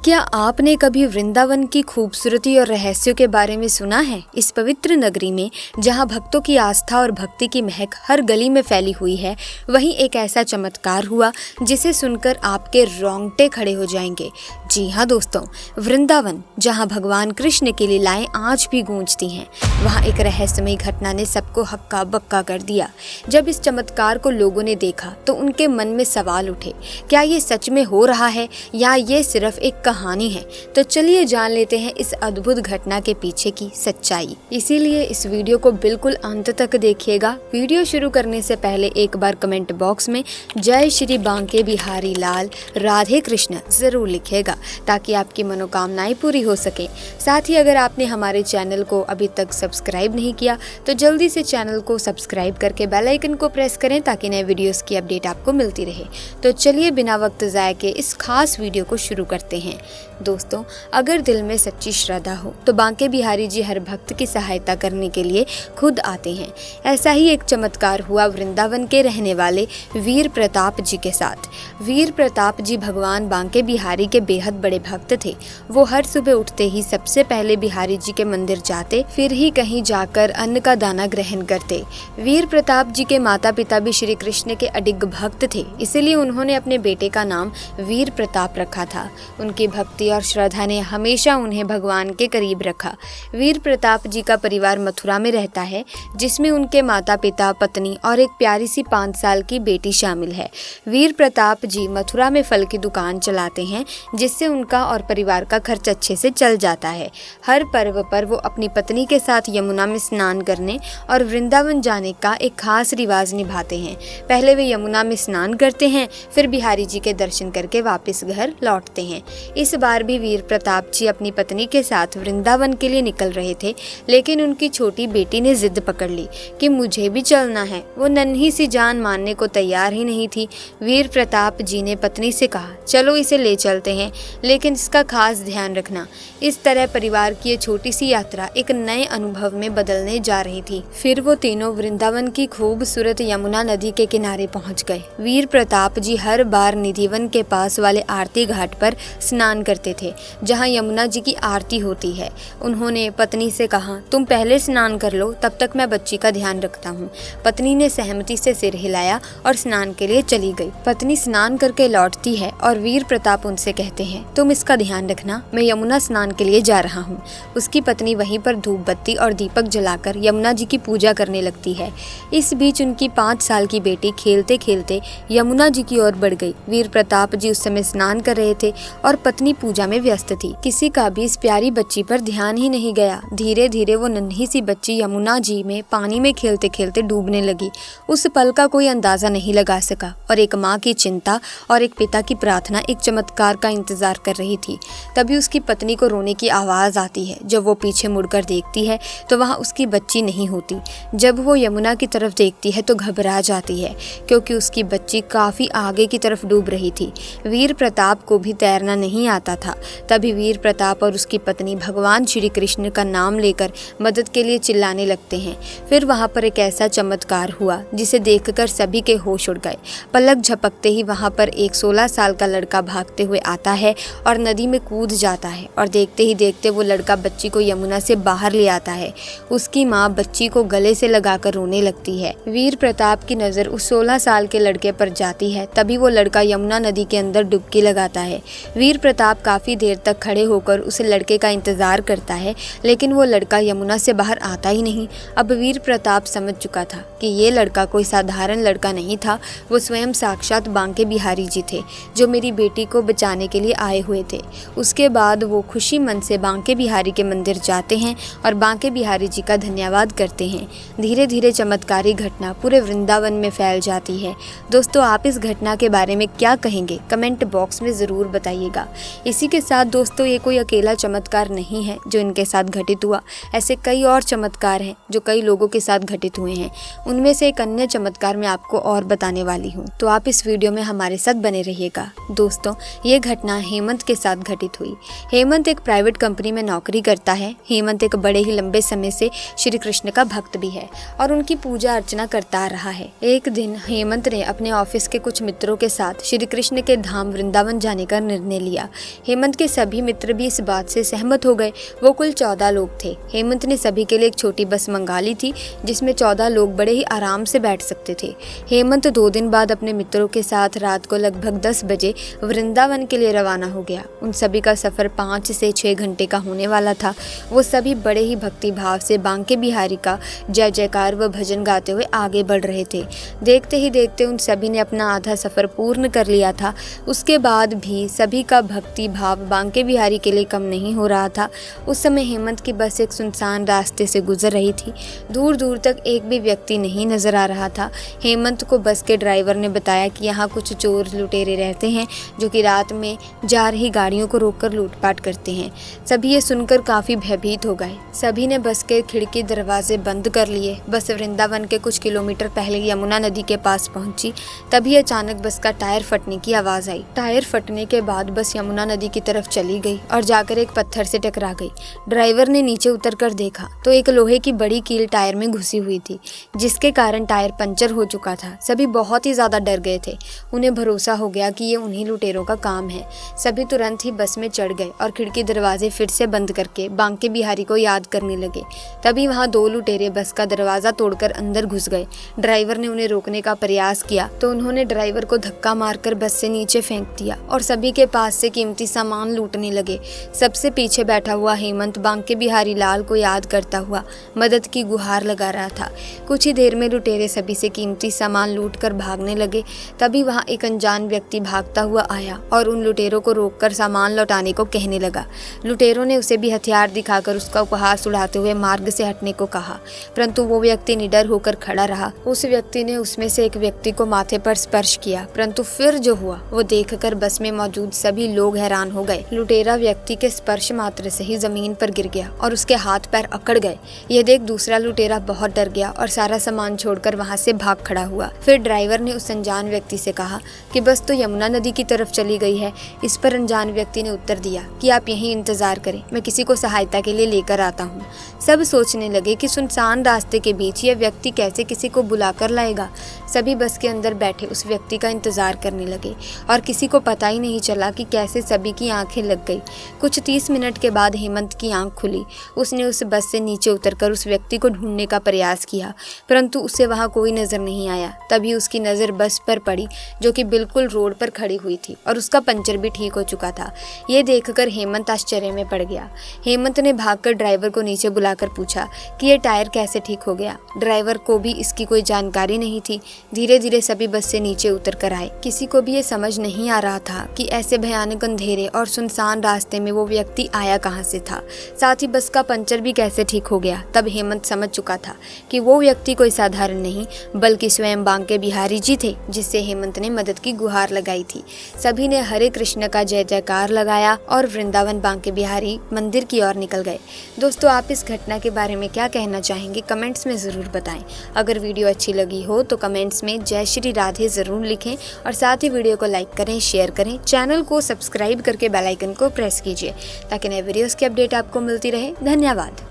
क्या आपने कभी वृंदावन की खूबसूरती और रहस्यों के बारे में सुना है? इस पवित्र नगरी में जहां भक्तों की आस्था और भक्ति की महक हर गली में फैली हुई है, वहीं एक ऐसा चमत्कार हुआ जिसे सुनकर आपके रोंगटे खड़े हो जाएंगे। जी हाँ दोस्तों, वृंदावन जहां भगवान कृष्ण की लीलाएं आज भी गूंजती हैं, वहां एक रहस्यमयी घटना ने सबको हक्का बक्का कर दिया। जब इस चमत्कार को लोगों ने देखा तो उनके मन में सवाल उठे, क्या ये सच में हो रहा है या ये सिर्फ एक कहानी है? तो चलिए जान लेते हैं इस अद्भुत घटना के पीछे की सच्चाई। इसीलिए इस वीडियो को बिल्कुल अंत तक देखिएगा। वीडियो शुरू करने से पहले एक बार कमेंट बॉक्स में जय श्री बांके बिहारी लाल राधे कृष्ण जरूर लिखिएगा ताकि आपकी मनोकामनाएं पूरी हो सके। साथ ही अगर आपने हमारे चैनल को अभी तक सब्सक्राइब नहीं किया तो जल्दी से चैनल को सब्सक्राइब करके बेल आइकन को प्रेस करें ताकि नए वीडियोस की अपडेट आपको मिलती रहे। तो चलिए बिना वक्त ज़ाया के इस खास वीडियो को शुरू करते हैं। दोस्तों, अगर दिल में सच्ची श्रद्धा हो तो बांके बिहारी जी हर भक्त की सहायता करने के लिए खुद आते हैं। ऐसा ही एक चमत्कार हुआ वृंदावन के रहने वाले वीर प्रताप जी के साथ। वीर प्रताप जी भगवान बांके बिहारी के बेहद बड़े भक्त थे। वो हर सुबह उठते ही सबसे पहले बिहारी जी के मंदिर जाते, फिर ही कहीं जाकर अन्न का दाना ग्रहण करते। वीर प्रताप जी के माता पिता भी श्री कृष्ण के अडिग भक्त थे, इसीलिए उन्होंने अपने बेटे का नाम वीर प्रताप रखा था। उनकी भक्ति और श्रद्धा ने हमेशा उन्हें भगवान के करीब रखा। वीर प्रताप जी का परिवार मथुरा में रहता है, जिसमें उनके माता पिता, पत्नी और एक प्यारी सी 5 साल की बेटी शामिल है। वीर प्रताप जी मथुरा में फल की दुकान चलाते हैं, जिससे उनका और परिवार का खर्च अच्छे से चल जाता है। हर पर्व पर वो अपनी पत्नी के साथ यमुना में स्नान करने और वृंदावन जाने का एक खास रिवाज निभाते हैं। पहले वे यमुना में स्नान करते हैं, फिर बिहारी जी के दर्शन करके वापस घर लौटते हैं। इस बार भी वीर प्रताप जी अपनी पत्नी के साथ वृंदावन के लिए निकल रहे थे, लेकिन उनकी छोटी बेटी ने जिद पकड़ ली कि मुझे भी चलना है। वो नन्ही सी जान मानने को तैयार ही नहीं थी। वीर प्रताप जी ने पत्नी से कहा, चलो इसे ले चलते हैं, लेकिन इसका खास ध्यान रखना। इस तरह परिवार की ये छोटी सी यात्रा एक नए अनुभव में बदलने जा रही थी। फिर वो तीनों वृंदावन की खूबसूरत यमुना नदी के किनारे पहुंच गए। वीर प्रताप जी हर बार निधिवन के पास वाले आरती घाट पर स्नान करते थे, जहां यमुना जी की आरती होती है। उन्होंने पत्नी से कहा, तुम पहले स्नान कर लो, तब तक मैं बच्ची का ध्यान रखता हूँ। पत्नी ने सहमति से सिर हिलाया और स्नान के लिए चली गई। पत्नी स्नान करके लौटती है और वीर प्रताप उनसे कहते हैं, तुम इसका ध्यान रखना, मैं यमुना स्नान के लिए जा रहा हूँ। उसकी पत्नी वहीं पर धूप बत्ती और दीपक जलाकर यमुना जी की पूजा करने लगती है। इस बीच उनकी 5 साल की बेटी खेलते खेलते यमुना जी की ओर बढ़ गई। वीर प्रताप जी उस समय स्नान कर रहे थे और पत्नी पूजा में व्यस्त थी। किसी का भी इस प्यारी बच्ची पर ध्यान ही नहीं गया। धीरे धीरे वो नन्ही सी बच्ची यमुना जी में पानी में खेलते खेलते डूबने लगी। उस पल का कोई अंदाजा नहीं लगा सका और एक माँ की चिंता और एक पिता की प्रार्थना एक चमत्कार का इंतजार कर रही थी। तभी उसकी पत्नी को रोने की आवाज आती है। जब वो पीछे मुड़कर देखती है तो वहाँ उसकी बच्ची नहीं होती। जब वो यमुना की तरफ देखती है तो घबरा जाती है, क्योंकि उसकी बच्ची काफी आगे की तरफ डूब रही थी। वीर प्रताप को भी तैरना नहीं आता था। तभी वीर प्रताप और उसकी पत्नी भगवान श्री कृष्ण का नाम लेकर मदद के लिए चिल्लाने लगते हैं। फिर वहाँ पर एक ऐसा चमत्कार हुआ जिसे देखकर सभी के होश उड़ गए। पलक झपकते ही वहाँ पर एक 16 साल का लड़का भागते हुए आता है और नदी में कूद जाता है और देखते ही देखते वो लड़का बच्ची को यमुना से बाहर ले आता है। उसकी माँ बच्ची को गले से लगाकर रोने लगती है। वीर प्रताप की नज़र उस 16 साल के लड़के पर जाती है। तभी वो लड़का यमुना नदी के अंदर डुबकी लगाता है। वीर प्रताप काफ़ी देर तक खड़े होकर उस लड़के का इंतज़ार करता है, लेकिन वो लड़का यमुना से बाहर आता ही नहीं। अब वीर प्रताप समझ चुका था कि ये लड़का कोई साधारण लड़का नहीं था, वो स्वयं साक्षात बांके बिहारी जी थे, जो मेरी बेटी को बचाने के लिए आए हुए थे। उसके बाद वो खुशी मन से बांके बिहारी के मंदिर जाते हैं और बांके बिहारी जी का धन्यवाद करते हैं। धीरे धीरे चमत्कारी घटना पूरे वृंदावन में फैल जाती है। दोस्तों, आप इस घटना के बारे में क्या कहेंगे? कमेंट बॉक्स में ज़रूर बताइएगा। इसी के साथ दोस्तों, ये कोई अकेला चमत्कार नहीं है जो इनके साथ घटित हुआ। ऐसे कई और चमत्कार हैं जो कई लोगों के साथ घटित हुए हैं। उनमें से एक अन्य चमत्कार मैं आपको और बताने वाली हूँ, तो आप इस वीडियो में हमारे साथ बने रहिएगा। दोस्तों, ये घटना हेमंत के साथ घटित हुई। हेमंत एक प्राइवेट कंपनी में नौकरी करता है। हेमंत एक बड़े ही लंबे समय से श्री कृष्ण का भक्त भी है और उनकी पूजा अर्चना करता रहा है। एक दिन हेमंत ने अपने ऑफिस के कुछ मित्रों के साथ श्री कृष्ण के धाम वृंदावन जाने का निर्णय लिया। हेमंत के सभी मित्र भी इस बात से सहमत हो गए। वो कुल 14 लोग थे। हेमंत ने सभी के लिए एक छोटी बस मंगा ली थी जिसमें 14 लोग बड़े ही आराम से बैठ सकते थे। हेमंत 2 दिन बाद अपने मित्रों के साथ रात को लगभग 10 बजे वृंदावन के लिए रवाना हो गया। उन सभी का सफ़र 5 से 6 घंटे का होने वाला था। वो सभी बड़े ही भक्ति भाव से बांके बिहारी का जय जयकार व भजन गाते हुए आगे बढ़ रहे थे। देखते ही देखते उन सभी ने अपना आधा सफ़र पूर्ण कर लिया था। उसके बाद भी सभी का भक्ति भाव बांके बिहारी के लिए कम नहीं हो रहा था। उस समय हेमंत की बस एक सुनसान रास्ते से गुजर रही थी। दूर दूर तक एक भी व्यक्ति नहीं नजर आ रहा था। हेमंत को बस के ड्राइवर ने बताया कि यहाँ कुछ चोर लुटेरे रहते हैं जो कि रात में जा रही गाड़ियों को रोककर लूटपाट करते हैं। सभी ये सुनकर काफ़ी भयभीत हो गए। सभी ने बस के खिड़की दरवाजे बंद कर लिए। बस वृंदावन के कुछ किलोमीटर पहले यमुना नदी के पास पहुंची। तभी अचानक बस का टायर फटने की आवाज़ आई। टायर फटने के बाद बस यमुना नदी की तरफ चली गई और जाकर एक पत्थर से टकरा गई। ड्राइवर ने नीचे उतरकर देखा तो एक लोहे की बड़ी कील टायर में घुसी हुई थी, जिसके कारण टायर पंचर हो चुका था। सभी बहुत ही ज़्यादा डर गए थे। उन्हें भरोसा हो गया कि ये उन्हीं लुटेरों का काम है। सभी तुरंत ही बस में चढ़ गए और खिड़की दरवाजे फिर से बंद करके बांके बिहारी को याद करने लगे। तभी वहाँ 2 लुटेरे बस का दरवाज़ा तोड़कर अंदर घुस गए। ड्राइवर ने उन्हें रोकने का प्रयास किया तो उन्होंने ड्राइवर को धक्का मारकर बस से नीचे फेंक दिया और सभी के पास से कीमती सामान लूटने लगे। सबसे पीछे बैठा हुआ हेमंत बांके बिहारी लाल को याद करता हुआ मदद की गुहार लगा रहा था। कुछ ही देर में लुटेरे सभी से कीमती सामान लूटकर भागने लगे। तभी वहाँ एक अनजान व्यक्ति भागता हुआ आया और उन लुटेरों को रोककर सामान लौटाने को कहने लगा। लुटेरों ने उसे भी हथियार दिखाकर उसका उपहास उड़ाते हुए मार्ग से हटने को कहा, परंतु वो व्यक्ति निडर होकर खड़ा रहा। उस व्यक्ति ने उसमें से एक व्यक्ति को माथे पर स्पर्श किया, परंतु फिर जो हुआ वो देखकर बस में मौजूद सभी लोग हैरान हो गए। लुटेरा व्यक्ति के स्पर्श मात्र से ही जमीन पर गिर गया और उसके हाथ पैर अकड़ गए। यह देख दूसरा लुटेरा बहुत डर गया और सारा सामान छोड़कर वहां से भाग खड़ा हुआ। फिर ड्राइवर ने उस अनजान व्यक्ति से कहा कि बस तो यमुना नदी की तरफ चली गई है। इस पर अनजान व्यक्ति ने उत्तर दिया कि आप यहीं इंतजार करें, मैं किसी को सहायता के लिए लेकर आता हूँ। सब सोचने लगे कि सुनसान रास्ते के बीच यह व्यक्ति कैसे किसी को बुलाकर लाएगा। सभी बस के अंदर बैठे उस व्यक्ति का इंतजार करने लगे और किसी को पता ही नहीं चला कि कैसे सभी की आंखें लग गई। कुछ 30 मिनट के बाद हेमंत की आंख खुली। उसने उस बस से नीचे उतरकर उस व्यक्ति को ढूंढने का प्रयास किया, परंतु उसे वहां कोई नजर नहीं आया। तभी उसकी नज़र बस पर पड़ी जो कि बिल्कुल रोड पर खड़ी हुई थी और उसका पंचर भी ठीक हो चुका था। ये देखकर हेमंत आश्चर्य में पड़ गया। हेमंत ने भागकर ड्राइवर को नीचे बुलाकर पूछा कि यह टायर कैसे ठीक हो गया। ड्राइवर को भी इसकी कोई जानकारी नहीं थी। धीरे धीरे सभी बस से नीचे उतर कर आए। किसी को भी ये समझ नहीं आ रहा था कि ऐसे भयानक अंधेरे और सुनसान रास्ते में वो व्यक्ति आया कहाँ से था, साथ ही बस का पंचर भी कैसे ठीक हो गया। तब हेमंत समझ चुका था कि वो व्यक्ति कोई साधारण नहीं बल्कि स्वयं बांके बिहारी जी थे, जिससे हेमंत ने मदद की गुहार लगाई थी। सभी ने हरे कृष्ण का जय जयकार लगाया और वृंदावन बांके बिहारी मंदिर की ओर निकल गए। दोस्तों, आप इस घटना के बारे में क्या कहना चाहेंगे कमेंट्स में ज़रूर बताएं। अगर वीडियो अच्छी लगी हो तो कमेंट्स में जय श्री राधे ज़रूर लिखें और साथ ही वीडियो को लाइक करें, शेयर करें, चैनल को सब्सक्राइब करके बेल आइकन को प्रेस कीजिए ताकि नए वीडियोस की अपडेट आपको मिलती रहे। धन्यवाद।